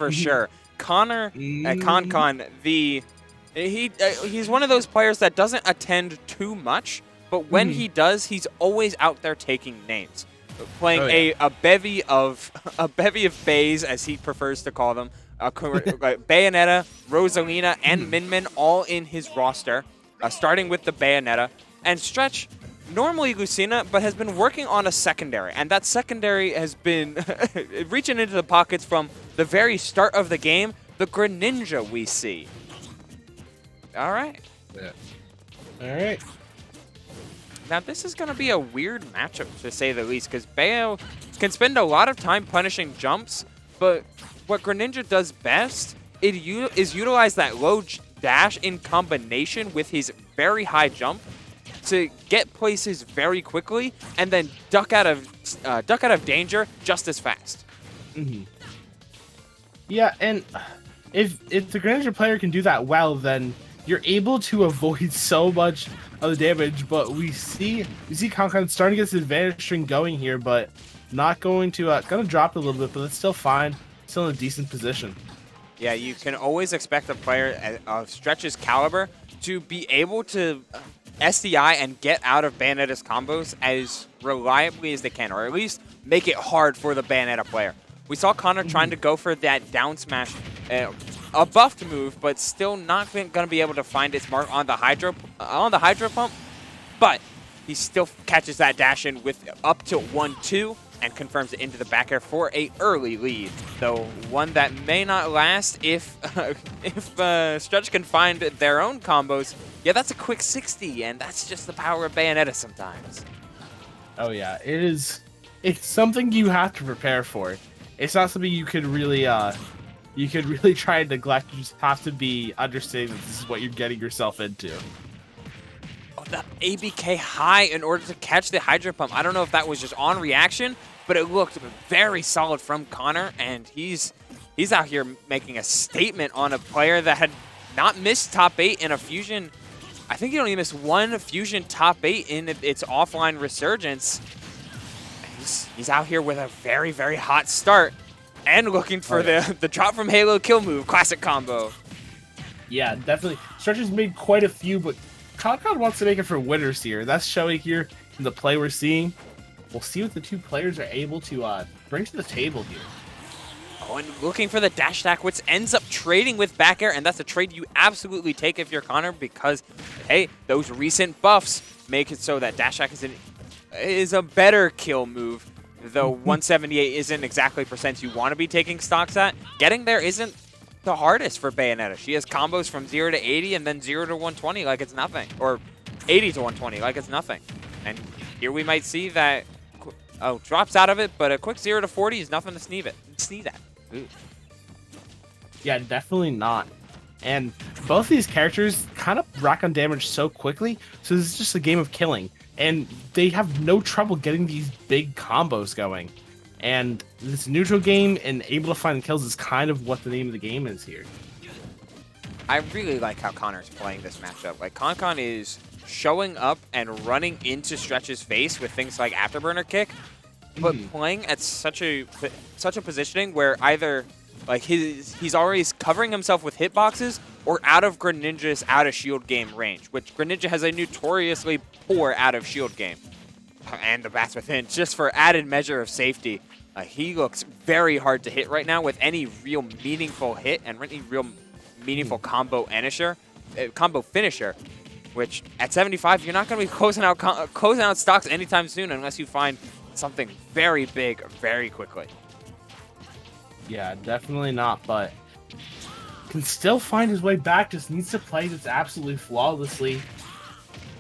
for sure. Connor at ConCon, he's one of those players that doesn't attend too much, but when he does, he's always out there taking names, playing a bevy of bays, as he prefers to call them. Bayonetta, Rosalina, and Min Min all in his roster, starting with the Bayonetta. And Stretch, normally Lucina, but has been working on a secondary. And that secondary has been reaching into the pockets from the very start of the game, the Greninja we see. All right. Yeah. All right. Now, this is going to be a weird matchup, to say the least, because Bayo can spend a lot of time punishing jumps, but what Greninja does best is utilize that low dash in combination with his very high jump to get places very quickly and then duck out of danger just as fast. Yeah, and if the Greninja player can do that well, then you're able to avoid so much of the damage. But we see ConCon starting to get this advantage string going here, but not going to gonna drop it a little bit, but it's still fine. Still in a decent position. Yeah, you can always expect a player of Stretch's caliber to be able to SDI and get out of Bayonetta's combos as reliably as they can, or at least make it hard for the Bayonetta player. We saw Connor trying to go for that down smash, a buffed move, but still not going to be able to find its mark on the Hydro Pump, but he still catches that dash in with up to 1-2 and confirms it into the back air for a early lead, though one that may not last if Stretch can find their own combos. Yeah, that's a quick 60, and that's just the power of Bayonetta sometimes. Oh yeah, it's something you have to prepare for. It's not something you could really try and neglect. You just have to be understanding that this is what you're getting yourself into. Oh, that ABK high in order to catch the Hydro Pump. I don't know if that was just on reaction, but it looked very solid from Connor, and he's out here making a statement on a player that had not missed top 8 in a Fusion. I think he only missed one Fusion top 8 in its offline resurgence. He's out here with a very, very hot start and looking for the drop from Halo kill move, classic combo. Yeah, definitely. Stretch has made quite a few, but ConCon wants to make it for winners here. That's showing here in the play we're seeing. We'll see what the two players are able to bring to the table here. Oh, and looking for the dash attack, which ends up trading with back air, and that's a trade you absolutely take if you're Connor because, hey, those recent buffs make it so that dash attack is a better kill move, though 178 isn't exactly percent you want to be taking stocks at. Getting there isn't the hardest for Bayonetta. She has combos from 0 to 80 and then 0 to 120 like it's nothing, or 80 to 120 like it's nothing. And here we might see that, drops out of it, but a quick 0 to 40 is nothing to sneeze at. Ooh. Yeah, definitely not. And both these characters kind of rack on damage so quickly, so this is just a game of killing. And they have no trouble getting these big combos going. And this neutral game and able to find kills is kind of what the name of the game is here. I really like how Connor's playing this matchup. Like, ConCon is showing up and running into Stretch's face with things like Afterburner Kick, but playing at such a positioning where either like he's always covering himself with hitboxes or out of Greninja's out of shield game range, which Greninja has a notoriously poor out of shield game. And the Bats Within, just for added measure of safety, he looks very hard to hit right now with any real meaningful hit and any real meaningful combo finisher, which at 75 you're not going to be closing out stocks anytime soon unless you find something very big very quickly. Yeah, definitely not, but can still find his way back, just needs to play this absolutely flawlessly.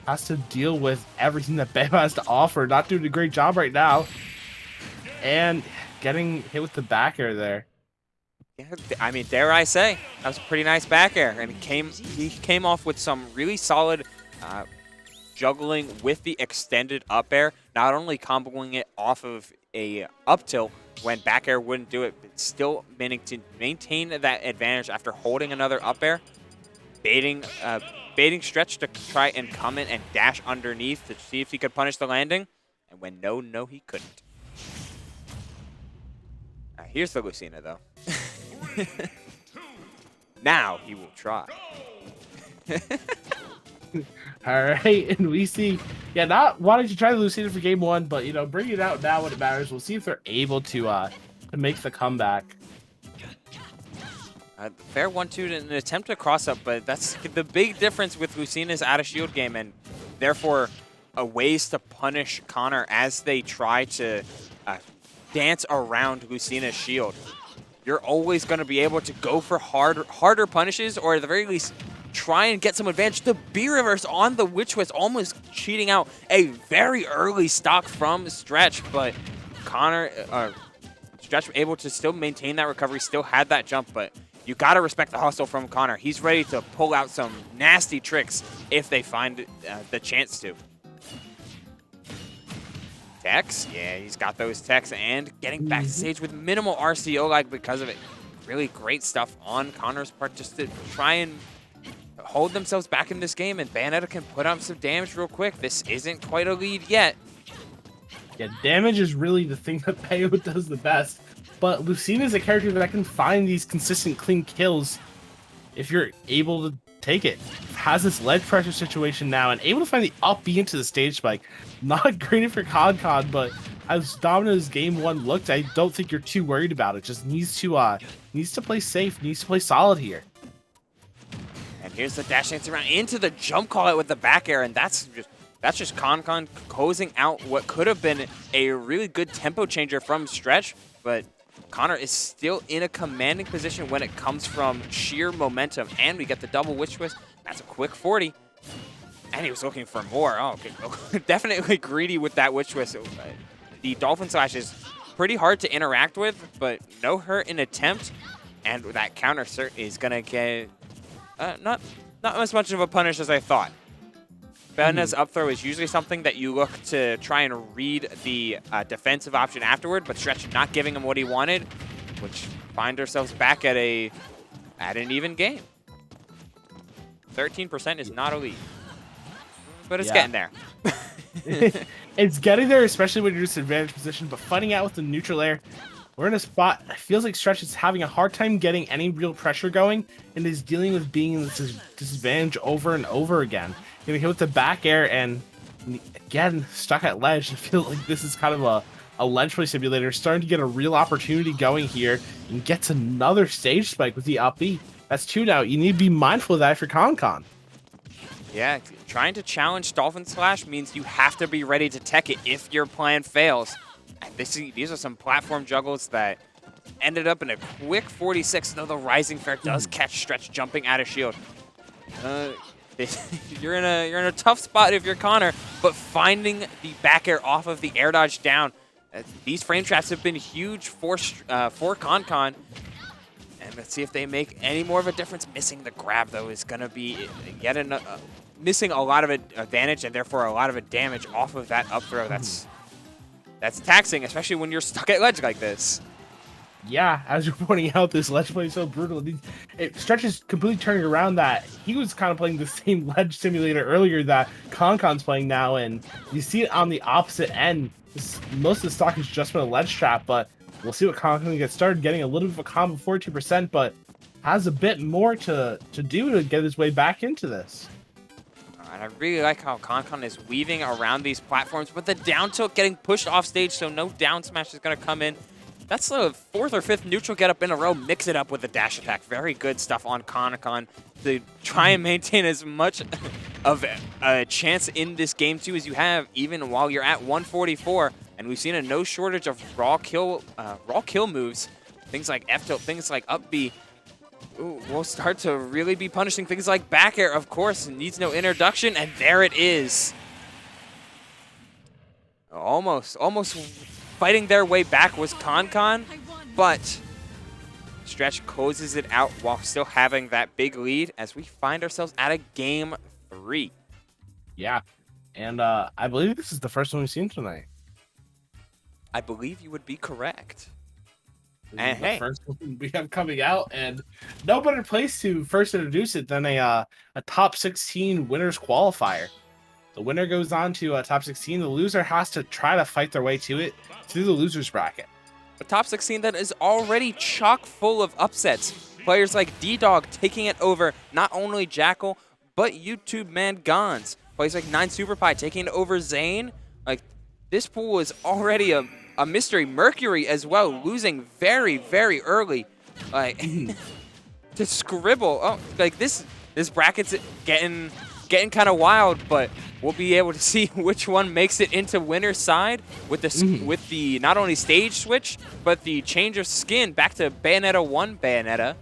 Has to deal with everything that Bayo has to offer, not doing a great job right now. And getting hit with the back air there. Yeah, I mean, dare I say, that was a pretty nice back air, and he came off with some really solid juggling with the extended up air, not only comboing it off of a up tilt when back air wouldn't do it, but still managing to maintain that advantage after holding another up air, baiting Stretch to try and come in and dash underneath to see if he could punish the landing, and when no, he couldn't. Here's the Lucina, though. Now he will try. All right, and we see, yeah, not wanting to try the Lucina for game one, but bring it out now when it matters. We'll see if they're able to make the comeback. Fair 1-2 in an attempt to cross up, but that's the big difference with Lucina's out of shield game, and therefore ways to punish Connor as they try to dance around Lucina's shield. You're always going to be able to go for harder punishes, or at the very least, try and get some advantage. The B reverse on the Witch Twist, almost cheating out a very early stock from Stretch, but Stretch able to still maintain that recovery, still had that jump, but you got to respect the hustle from Connor. He's ready to pull out some nasty tricks if they find the chance to. Techs, yeah, he's got those techs, and getting backstage with minimal RCO like because of it. Really great stuff on Connor's part just to try and hold themselves back in this game, and Bayonetta can put up some damage real quick. This isn't quite a lead yet. Yeah, damage is really the thing that Bayo does the best. But Lucina is a character that can find these consistent clean kills if you're able to take it. Has this ledge pressure situation now and able to find the up B into the stage spike. Not great for ConCon, but as dominant as game one looked, I don't think you're too worried about it. Just needs to play safe, needs to play solid here. And here's the dash dance around into the jump call out with the back air, and that's just ConCon closing out what could have been a really good tempo changer from Stretch, but Connor is still in a commanding position when it comes from sheer momentum, and we get the double Witch Twist. That's a quick 40, and he was looking for more. Oh, okay. Definitely greedy with that Witch Twist. The Dolphin Slash is pretty hard to interact with, but no hurt in attempt, and that counter cert is gonna get not as much of a punish as I thought. Bayonetta's up throw is usually something that you look to try and read the defensive option afterward, but Stretch not giving him what he wanted, which find ourselves back at an even game. 13% is not a lead, but it's getting there. It's getting there, especially when you're in a disadvantaged position, but fighting out with the neutral air, we're in a spot, it feels like Stretch is having a hard time getting any real pressure going, and is dealing with being in this disadvantage over and over again. Getting hit with the back air, and again, stuck at ledge. I feel like this is kind of a ledge play simulator, starting to get a real opportunity going here, and gets another stage spike with the up B. That's 2 now. You need to be mindful of that for ConCon. Yeah, trying to challenge Dolphin Slash means you have to be ready to tech it if your plan fails. And these are some platform juggles that ended up in a quick 46, though the Rising Fair does catch Stretch jumping out of shield. You're in a tough spot if you're Connor, but finding the back air off of the air dodge down, these frame traps have been huge for ConCon. And let's see if they make any more of a difference. Missing the grab, though, is going to be yet another missing a lot of advantage, and therefore a lot of damage off of that up throw. That's taxing, especially when you're stuck at ledge like this. Yeah, as you're pointing out, this ledge play is so brutal. Stretch is completely turning around that he was kind of playing the same ledge simulator earlier that ConCon's playing now, and you see it on the opposite end. Most of the stock has just been a ledge trap, but we'll see what ConCon gets started, getting a little bit of a combo, 42%, but has a bit more to do to get his way back into this. And I really like how ConCon is weaving around these platforms, but the down tilt getting pushed off stage, so no down smash is going to come in. That's the 4th or 5th neutral get up in a row. Mix it up with the dash attack. Very good stuff on ConCon to try and maintain as much of a chance in this game too as you have, even while you're at 144. And we've seen a no shortage of raw kill moves. Things like F tilt, things like up B. Ooh, we'll start to really be punishing things like back air, of course. It needs no introduction, and there it is. Almost fighting their way back was ConCon, but Stretch closes it out while still having that big lead as we find ourselves at a game 3. Yeah, and I believe this is the first one we've seen tonight. I believe you would be correct. This is the first one we have coming out, and no better place to first introduce it than a top 16 winners qualifier. The winner goes on to top 16. The loser has to try to fight their way to it through the losers bracket. a top 16 that is already chock full of upsets. Players like D-Dog taking it over not only Jackal, but YouTube Man Gons. Players like 9 Super Pie taking it over Zane. Like, this pool is already a mystery. Mercury as well, losing very, very early. Like, to Scribble. Oh, like this bracket's getting kind of wild, but we'll be able to see which one makes it into winner's side with the not only stage switch, but the change of skin back to Bayonetta 1 Bayonetta.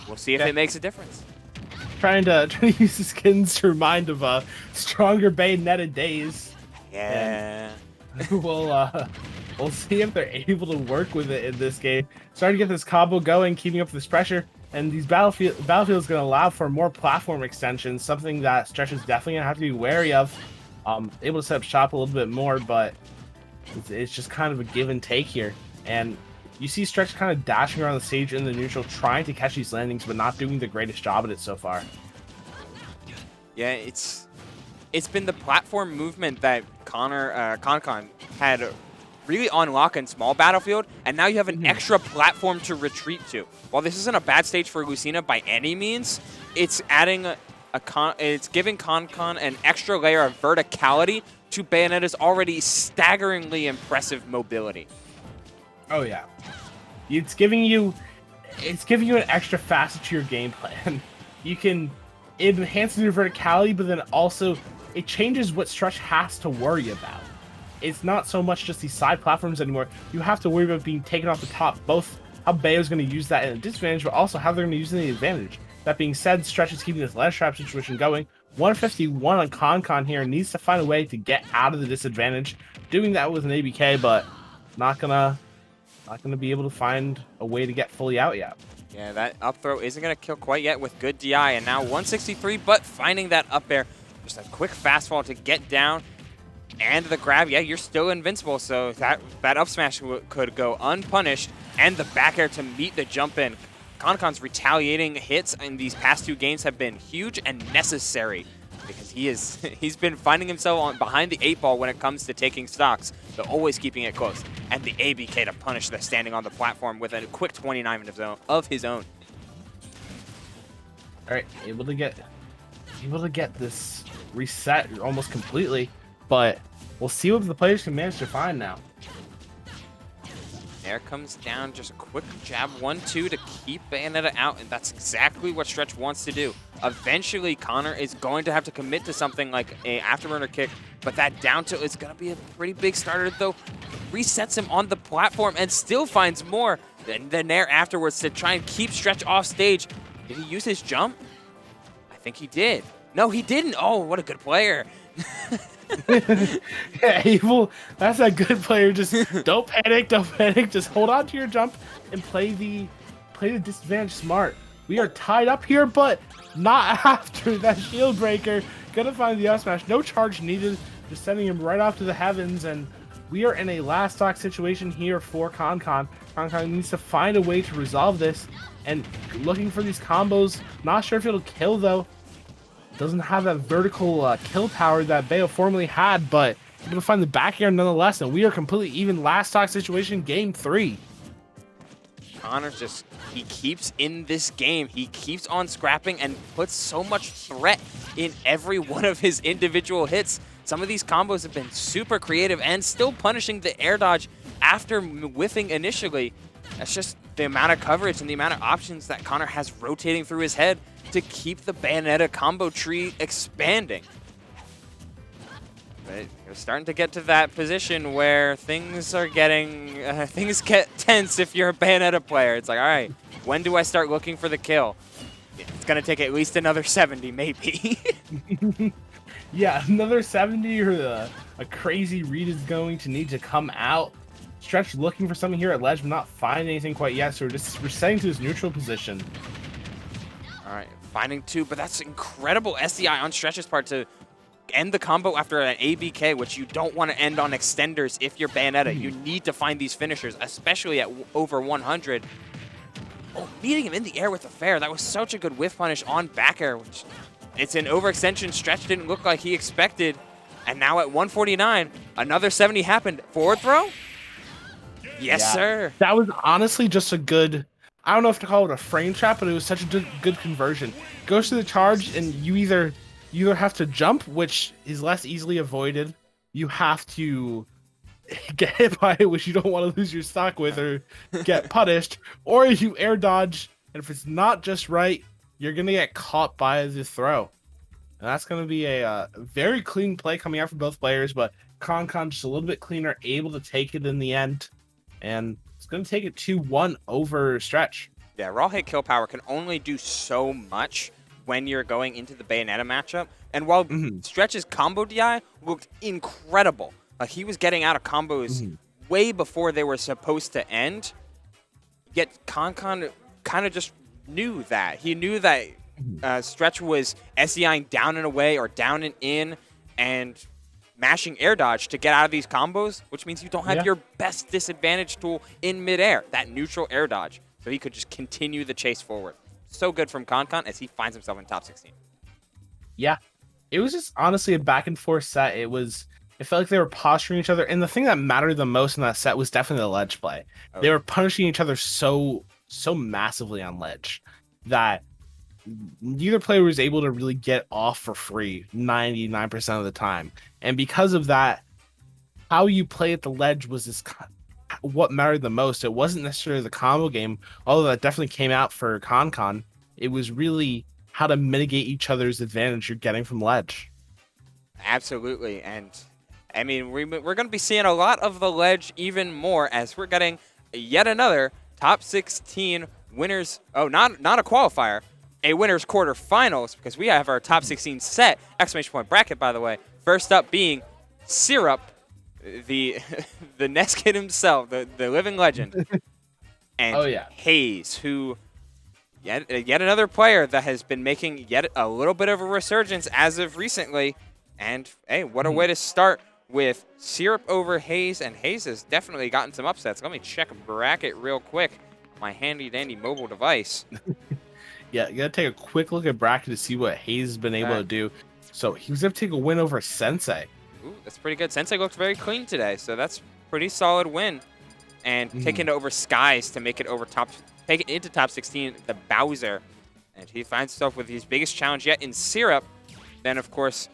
We'll see if it makes a difference. Trying to use the skins to remind of stronger Bayonetta days. Yeah. We'll see if they're able to work with it in this game. Starting to get this combo going, keeping up this pressure, and these battlefield is going to allow for more platform extensions, something that Stretch is definitely going to have to be wary of. Able to set up shop a little bit more, but it's just kind of a give and take here. And you see Stretch kind of dashing around the stage in the neutral, trying to catch these landings, but not doing the greatest job at it so far. Yeah, it's been the platform movement that ConCon had really on lock in small battlefield, and now you have an extra platform to retreat to. While this isn't a bad stage for Lucina by any means, it's adding it's giving ConCon an extra layer of verticality to Bayonetta's already staggeringly impressive mobility. Oh yeah, it's giving you an extra facet to your game plan. It enhances your verticality, but then also it changes what Stretch has to worry about. It's not so much just these side platforms anymore. You have to worry about being taken off the top, both how Bayo's going to use that in a disadvantage, but also how they're going to use it in the advantage. That being said, Stretch is keeping this ledge trap situation going. 151 on ConCon here, needs to find a way to get out of the disadvantage. Doing that with an ABK, but not gonna be able to find a way to get fully out yet. Yeah, that up throw isn't going to kill quite yet with good DI, and now 163, but finding that up air. Just a quick fastfall to get down. And the grab, yeah, you're still invincible, so that up smash could go unpunished. And the back air to meet the jump in. ConCon's retaliating hits in these past 2 games have been huge and necessary, because he's been finding himself behind the 8 ball when it comes to taking stocks, but always keeping it close. And the ABK to punish the standing on the platform with a quick 29 of his own. All right, able to get this reset almost completely. But we'll see what the players can manage to find now. There comes down just a quick jab 1-2 to keep Bayonetta out, and that's exactly what Stretch wants to do. Eventually, Connor is going to have to commit to something like a afterburner kick, but that down tilt is going to be a pretty big starter, though. Resets him on the platform and still finds more than the nair afterwards to try and keep Stretch off stage. Did he use his jump? I think he did. No, he didn't. Oh, what a good player. Yeah, Evil, that's a good player. Just don't panic, just hold on to your jump and play the disadvantage smart. We are tied up here, but not after that shield breaker. Gonna find the up smash, no charge needed, just sending him right off to the heavens, and we are in a last stock situation here for ConCon. ConCon needs to find a way to resolve this, and looking for these combos. Not sure if it'll kill though. Doesn't have that vertical kill power that Bayo formerly had, but you're going to find the back air nonetheless, and we are completely even last stock situation, game 3. Connor he keeps in this game. He keeps on scrapping and puts so much threat in every one of his individual hits. Some of these combos have been super creative and still punishing the air dodge after whiffing initially. That's just the amount of coverage and the amount of options that Connor has rotating through his head to keep the Bayonetta combo tree expanding. But you're starting to get to that position where things are getting, things get tense if you're a Bayonetta player. It's like, all right, when do I start looking for the kill? It's going to take at least another 70, maybe. Yeah, another 70 or a crazy read is going to need to come out. Stretch looking for something here at ledge, but not finding anything quite yet, so we're setting to his neutral position. All right, finding 2, but that's incredible SDI on Stretch's part to end the combo after an ABK, which you don't want to end on extenders if you're Bayonetta. You need to find these finishers, especially at over 100. Oh, meeting him in the air with the fair. That was such a good whiff punish on back air, which it's an overextension. Stretch didn't look like he expected. And now at 149, another 70 happened. Forward throw? Yes, Yeah, sir. that was honestly just a good. I don't know if to call it a frame trap, but it was such a good conversion. Goes to the charge, and you either have to jump, which is less easily avoided. You have to get hit by it, which you don't want to lose your stock with or get punished, or you air dodge, and if it's not just right, you're gonna get caught by the throw. And that's gonna be a very clean play coming out from both players, but ConCon just a little bit cleaner, able to take it in the end, and it's gonna take it 2-1 over Stretch. Yeah, raw hit kill power can only do so much when you're going into the Bayonetta matchup. And while Stretch's combo DI looked incredible, like he was getting out of combos way before they were supposed to end, yet ConCon kind of just knew that. He knew that Stretch was SEIing down and away or down and in and mashing air dodge to get out of these combos, which means you don't have your best disadvantage tool in midair, that neutral air dodge. So he could just continue the chase forward. So good from ConCon as he finds himself in top 16. Yeah, it was just honestly a back and forth set. It felt like they were posturing each other, and the thing that mattered the most in that set was definitely the ledge play. Oh. They were punishing each other so massively on ledge that neither player was able to really get off for free 99% of the time. And because of that, how you play at the ledge was what mattered the most. It wasn't necessarily the combo game, although that definitely came out for ConCon. It was really how to mitigate each other's advantage you're getting from ledge. Absolutely. And I mean, we're going to be seeing a lot of the ledge even more as we're getting yet another top 16 winners. Oh, not a qualifier, a winners quarterfinals, because we have our top 16 set, exclamation point bracket, by the way. First up being Syrup, the the Nest Kid himself, the living legend, and Hayes, who yet another player that has been making yet a little bit of a resurgence as of recently. And hey, what a way to start with Syrup over Hayes, and Hayes has definitely gotten some upsets. Let me check a bracket real quick, my handy dandy mobile device. Yeah, you gotta take a quick look at bracket to see what Hayes has been able to do. So he was able to take a win over Sensei. Ooh, that's pretty good. Sensei looked very clean today, so that's pretty solid win. And taking it over Skies to make it over take it into top 16, the Bowser. And he finds himself with his biggest challenge yet in Syrup. Then, of course,